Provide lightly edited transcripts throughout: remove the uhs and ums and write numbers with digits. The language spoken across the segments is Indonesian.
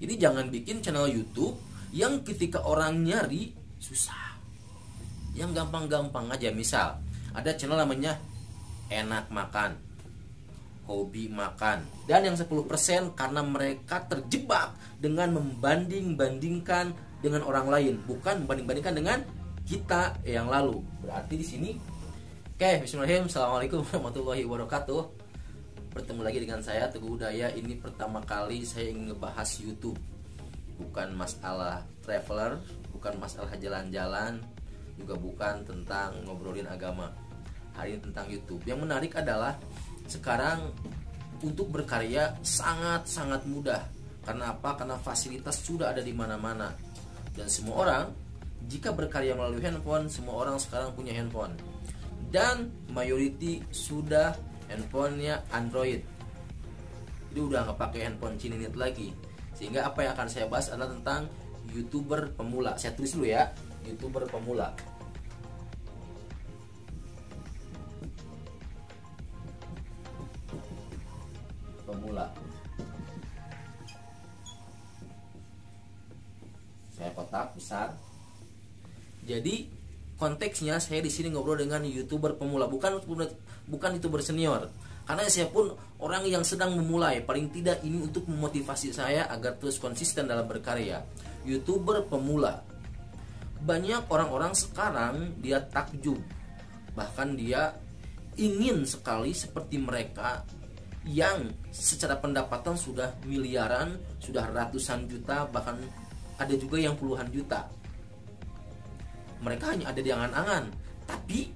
Jadi jangan bikin channel YouTube yang ketika orang nyari susah. Yang gampang-gampang aja. Misal ada channel namanya enak makan, hobi makan, dan yang 10% karena mereka terjebak dengan membanding-bandingkan dengan orang lain, bukan membanding-bandingkan dengan kita yang lalu. Berarti di sini oke, bismillahirrahmanirrahim. Assalamualaikum warahmatullahi wabarakatuh. Bertemu lagi dengan saya Teguh Udaya. Ini pertama kali saya ingin ngebahas YouTube. Bukan masalah traveler, bukan masalah jalan-jalan, juga bukan tentang ngobrolin agama. Hari ini tentang YouTube. Yang menarik adalah sekarang untuk berkarya sangat-sangat mudah. Karena apa? Karena fasilitas sudah ada di mana-mana. Dan semua orang jika berkarya melalui handphone, semua orang sekarang punya handphone. Dan mayoriti sudah handphonenya Android. Jadi udah nggak pakai handphone Cininit lagi. Sehingga apa yang akan saya bahas adalah tentang YouTuber pemula. Saya tulis dulu ya, YouTuber pemula. Pemula. Saya kotak besar. Jadi konteksnya saya di sini ngobrol dengan YouTuber pemula, bukan YouTuber senior. Karena saya pun orang yang sedang memulai. Paling tidak ini untuk memotivasi saya agar terus konsisten dalam berkarya. YouTuber pemula. Banyak orang-orang sekarang dia takjub, bahkan dia ingin sekali seperti mereka yang secara pendapatan sudah miliaran, sudah ratusan juta, bahkan ada juga yang puluhan juta. Mereka hanya ada di angan-angan, tapi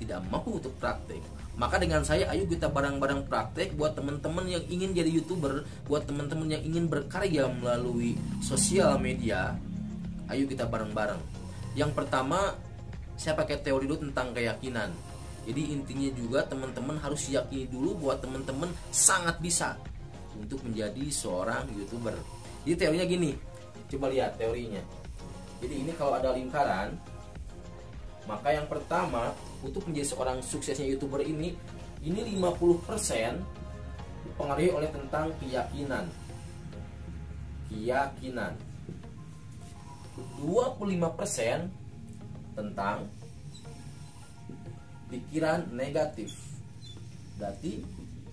tidak mampu untuk praktek. Maka dengan saya, ayo kita bareng-bareng praktek. Buat teman-teman yang ingin jadi YouTuber, buat teman-teman yang ingin berkarya melalui sosial media, ayo kita bareng-bareng. Yang pertama, saya pakai teori dulu tentang keyakinan. Jadi intinya juga teman-teman harus yakini dulu buat teman-teman sangat bisa untuk menjadi seorang YouTuber. Jadi teorinya gini, coba lihat teorinya. Jadi ini kalau ada lingkaran, maka yang pertama untuk menjadi seorang suksesnya YouTuber ini 50% dipengaruhi oleh tentang keyakinan. 25% tentang pikiran negatif. Berarti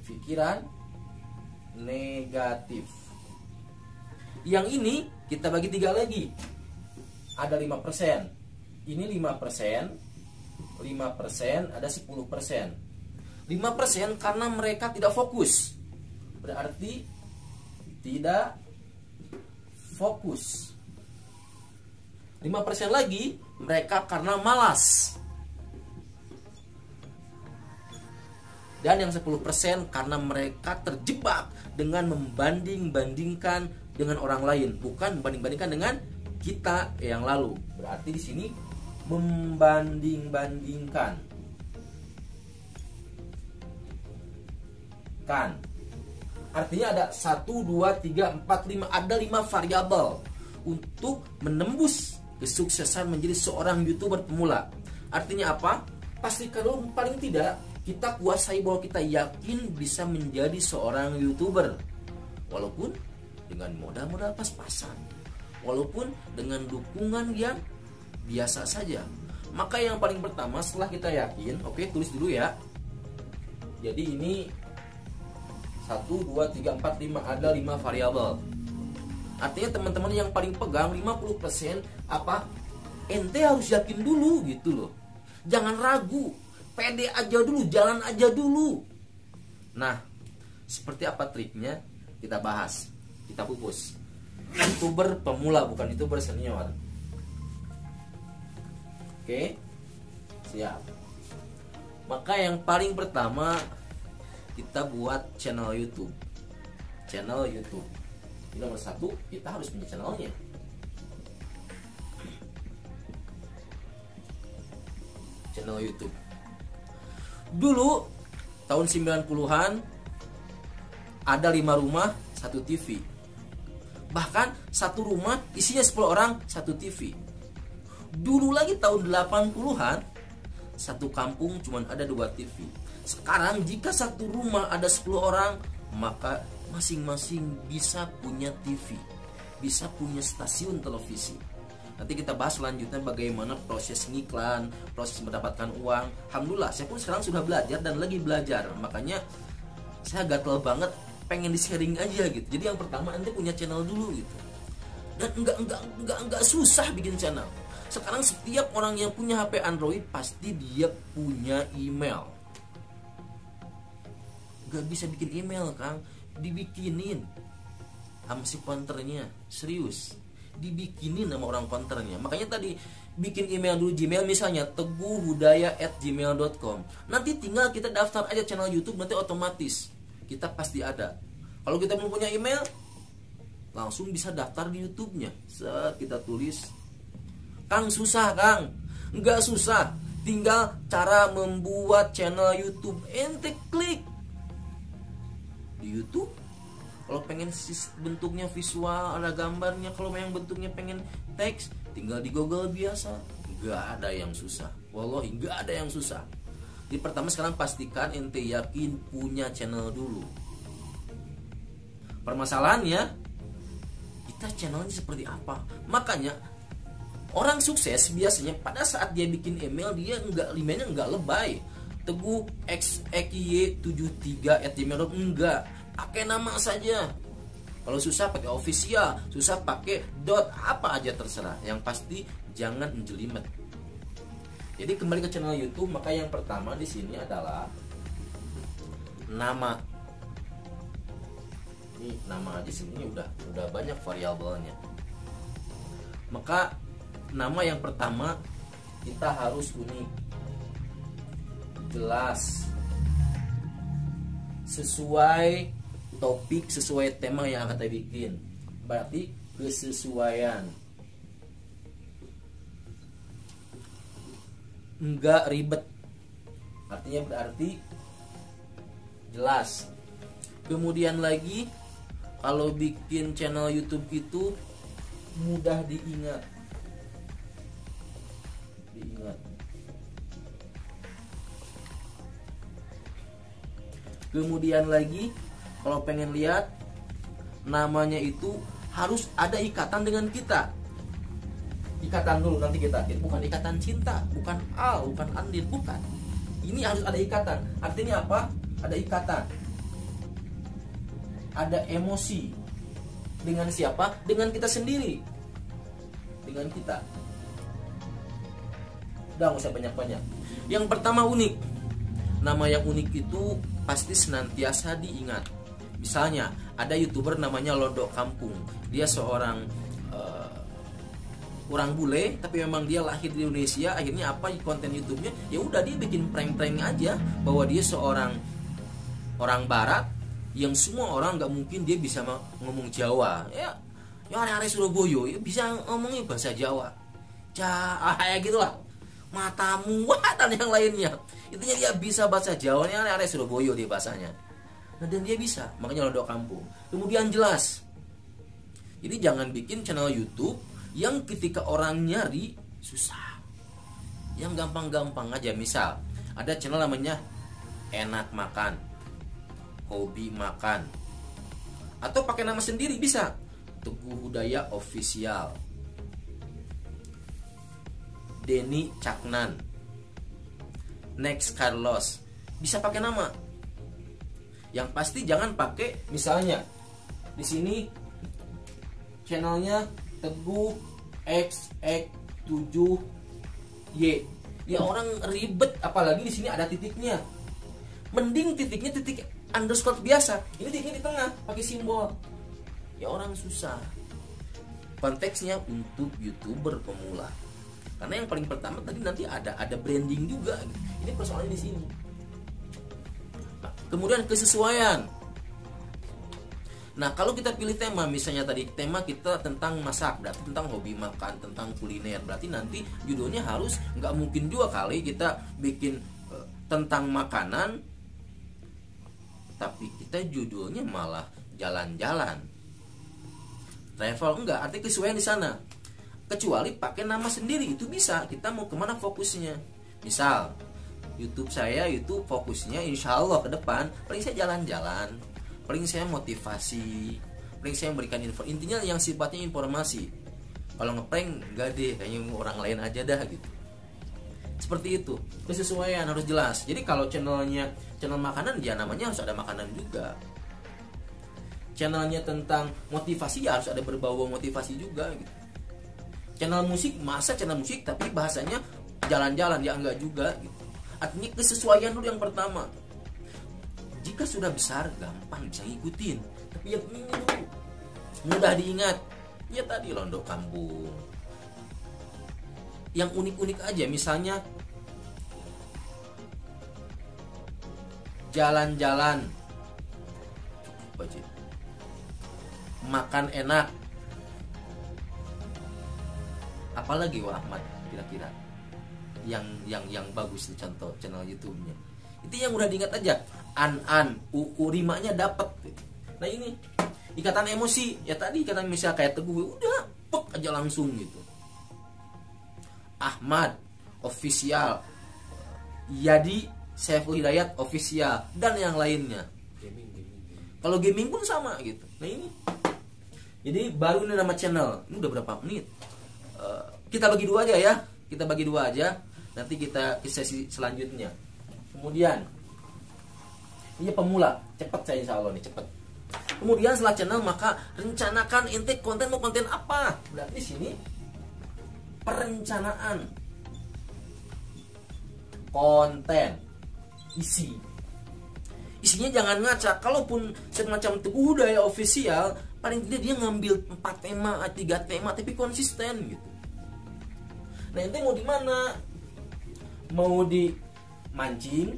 pikiran negatif. Yang ini kita bagi 3 lagi. Ada 5%. Ini 5%, 5%, ada 10%. 5% karena mereka tidak fokus. Berarti tidak fokus. 5% lagi mereka karena malas. Dan yang 10% karena mereka terjebak dengan membanding-bandingkan dengan orang lain, bukan membanding-bandingkan dengan kita yang lalu. Berarti di sini membanding-bandingkan. Kan. Artinya ada 1, 2, 3, 4, 5. Ada 5 variabel untuk menembus kesuksesan menjadi seorang YouTuber pemula. Artinya apa? Pastikan dulu paling tidak kita kuasai bahwa kita yakin bisa menjadi seorang YouTuber. Walaupun dengan modal-modal pas-pasan. Walaupun dengan dukungan yang biasa saja. Maka yang paling pertama setelah kita yakin, oke, tulis dulu ya. Jadi ini 1, 2, 3, 4, 5. Ada 5 variabel. Artinya teman-teman yang paling pegang 50% apa? Ente harus yakin dulu gitu loh. Jangan ragu. Pede aja dulu, jalan aja dulu. Nah, seperti apa triknya? Kita bahas. Kita pupus. YouTuber pemula, bukan YouTuber senior. Oke, siap. Maka yang paling pertama kita buat channel YouTube. Channel YouTube. Ini nomor 1, kita harus punya channelnya. Channel YouTube. Dulu tahun 90-an ada 5 rumah, 1 TV. Bahkan 1 rumah isinya 10 orang, 1 TV. Dulu lagi tahun 80-an 1 kampung cuma ada 2 TV. Sekarang jika 1 rumah ada 10 orang, maka masing-masing bisa punya TV. bisa punya stasiun televisi. Nanti kita bahas selanjutnya bagaimana proses ngiklan, proses mendapatkan uang. Alhamdulillah, saya pun sekarang sudah belajar dan lagi belajar. Makanya saya gatel banget, pengen di-sharing aja gitu. Jadi yang pertama, Anda punya channel dulu gitu. Dan enggak susah bikin channel. Sekarang setiap orang yang punya HP Android pasti dia punya email. Gak bisa bikin email, Kang. Dibikinin sama si konternya, serius. Dibikinin sama orang konternya. Makanya tadi bikin email dulu, Gmail misalnya teguhhudaya@gmail.com. Nanti tinggal kita daftar aja channel YouTube, nanti otomatis kita pasti ada. Kalau kita belum punya email, langsung bisa daftar di YouTube-nya. Set, kita tulis. Kang, susah, Kang? Enggak susah. Tinggal cara membuat channel YouTube. Ente klik di YouTube. Kalau pengen bentuknya visual, ada gambarnya. Kalau yang bentuknya pengen teks, tinggal di Google biasa. Nggak ada yang susah. Wallahi nggak ada yang susah. Jadi pertama sekarang pastikan ente yakin punya channel dulu. Permasalahannya, kita channelnya seperti apa? Makanya orang sukses biasanya pada saat dia bikin email, dia emailnya nggak lebay. Teguh xy73@gmail.com, enggak. Pakai nama saja. Kalau susah pakai official, susah pakai dot, apa aja terserah. Yang pasti jangan menjelimet. Jadi kembali ke channel YouTube, maka yang pertama di sini adalah nama. Ini nama aja sini udah banyak variabelnya. Maka nama yang pertama kita harus unik, jelas, sesuai topik, sesuai tema yang akan kita bikin. Berarti kesesuaian. Enggak ribet, artinya berarti jelas. Kemudian lagi, kalau bikin channel YouTube itu mudah diingat. Kemudian lagi, kalau pengen lihat, namanya itu harus ada ikatan dengan kita. Ikatan dulu, nanti kita, bukan ikatan cinta, bukan Al, bukan Andin, bukan. Ini harus ada ikatan. Artinya apa? Ada ikatan, ada emosi. Dengan siapa? Dengan kita sendiri. Dengan kita. Udah, nggak usah banyak-banyak. Yang pertama unik. Nama yang unik itu pasti senantiasa diingat. Misalnya ada YouTuber namanya Lodo Kampung. Dia seorang orang bule, tapi memang dia lahir di Indonesia. Akhirnya apa konten YouTube-nya? Ya udah, dia bikin prank-prank aja bahwa dia seorang orang Barat yang semua orang nggak mungkin dia bisa ngomong Jawa. Ya hari-hari Surabaya ya bisa ngomongnya bahasa Jawa. Ya gitulah. Matamu dan yang lainnya. Intinya dia bisa bahasa Jawa, hari-hari Surabaya dia bahasanya. Nah, dan dia bisa, makanya Lodo Kampung. Kemudian jelas. Jadi jangan bikin channel YouTube yang ketika orang nyari susah. Yang gampang-gampang aja. Misal ada channel namanya Enak Makan, Hobi Makan, atau pakai nama sendiri bisa, Teguh Hudaya Official, Denny Caknan, Next Carlos. Bisa pakai nama. Yang pasti jangan pakai misalnya di sini channelnya Teguh XX7Y. Ya orang ribet, apalagi di sini ada titiknya. Mending titiknya titik underscore biasa. Ini titiknya di tengah pakai simbol. Ya orang susah. Konteksnya untuk YouTuber pemula. Karena yang paling pertama tadi nanti ada branding juga. Ini persoalannya di sini. Nah, kemudian kesesuaian. Nah, kalau kita pilih tema, misalnya tadi tema kita tentang masak, berarti tentang hobi makan, tentang kuliner. Berarti nanti judulnya harus, nggak mungkin dua kali kita bikin tentang makanan, tapi kita judulnya malah jalan-jalan, travel. Enggak, artinya kesesuaian di sana. Kecuali pakai nama sendiri, itu bisa. Kita mau kemana fokusnya. Misal YouTube saya itu fokusnya insya Allah ke depan paling saya jalan-jalan, paling saya motivasi, Paling saya memberikan info, intinya yang sifatnya informasi. Kalau ngeprank enggak deh, kayaknya orang lain aja dah gitu. Seperti itu, kesesuaian harus jelas. Jadi kalau channelnya channel makanan, ya namanya harus ada makanan juga. Channelnya tentang motivasi, ya harus ada berbau motivasi juga gitu. Channel musik, masa channel musik tapi bahasanya jalan-jalan, ya enggak juga gitu. Artinya kesesuaian dulu yang pertama. Jika sudah besar, gampang bisa ngikutin. Tapi yang ini dulu mudah diingat. Ya tadi Londo Kampung. Yang unik-unik aja, misalnya jalan-jalan, makan enak. Apalagi Wah Ahmad kira-kira yang bagus tuh contoh channel YouTube-nya. Itu yang udah diingat aja. An rimanya dapat. Nah ini ikatan emosi, ya tadi ikatan misalnya kayak Teguh, udah pek aja langsung gitu. Ahmad official, Yadi Saiful Hidayat official, dan yang lainnya. Kalau gaming pun sama gitu. Nah ini, jadi baru ini nama channel. Ini udah berapa menit? Kita bagi dua aja ya. Kita bagi dua aja. Nanti kita ke sesi selanjutnya. Kemudian, ini pemula. Cepet saya insya Allah nih, cepet. Kemudian setelah channel, maka rencanakan intake konten, mau konten apa. Berarti sini perencanaan konten, isinya jangan ngaca. Kalaupun semacam Teguh Hidayat official, paling tidak dia ngambil 4 tema, 3 tema, tapi konsisten gitu. Nah ente mau di mana? Mau di mancing?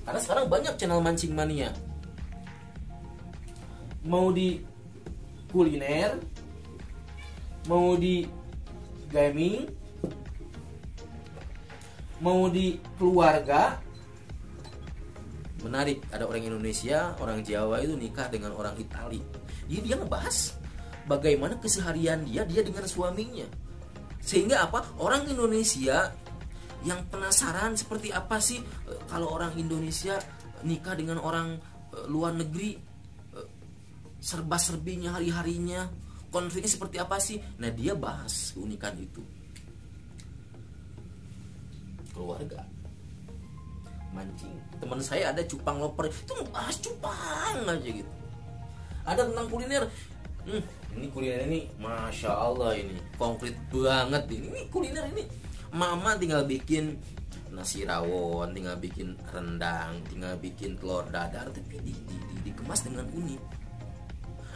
Karena sekarang banyak channel mancing mania. Mau di kuliner, mau di gaming, mau di keluarga. Menarik, ada orang Indonesia, orang Jawa itu nikah dengan orang Itali. Jadi dia ngebahas bagaimana keseharian dia dengan suaminya. Sehingga apa? Orang Indonesia yang penasaran seperti apa sih kalau orang Indonesia nikah dengan orang luar negeri, serba-serbinya hari-harinya, konfliknya seperti apa sih? Nah dia bahas keunikan itu. Keluarga, mancing. Teman saya ada cupang loper, itu bahas cupang aja gitu. Ada tentang kuliner. Ini kuliner ini, masya Allah ini konkret banget ini. Ini kuliner ini, mama tinggal bikin nasi rawon, tinggal bikin rendang, tinggal bikin telur dadar, tapi dikemas dengan unik.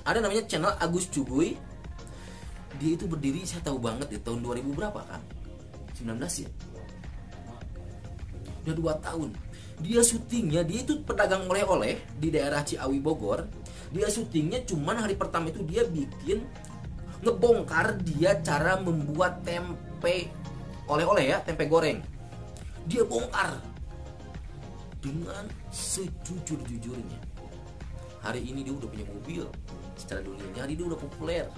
Ada namanya channel Agus Cuguy. Dia itu berdiri, saya tahu banget di tahun 2000 berapa kan? 19 ya? Udah 2 tahun. Dia syutingnya, dia itu pedagang oleh-oleh di daerah Ciawi Bogor. Dia syutingnya cuman hari pertama itu dia bikin, ngebongkar dia cara membuat tempe oleh-oleh ya, tempe goreng. Dia bongkar dengan sejujur-jujurnya. Hari ini dia udah punya mobil secara dunia. Hari ini dia udah populer.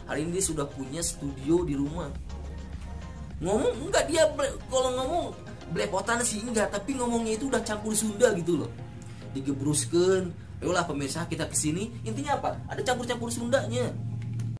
Hari ini dia sudah punya studio di rumah. Ngomong enggak dia kalau ngomong belepotan sih enggak, tapi ngomongnya itu udah campur Sunda gitu loh. Digebruskeun, ayolah pemirsa kita kesini. Intinya apa? Ada campur-campur Sundanya.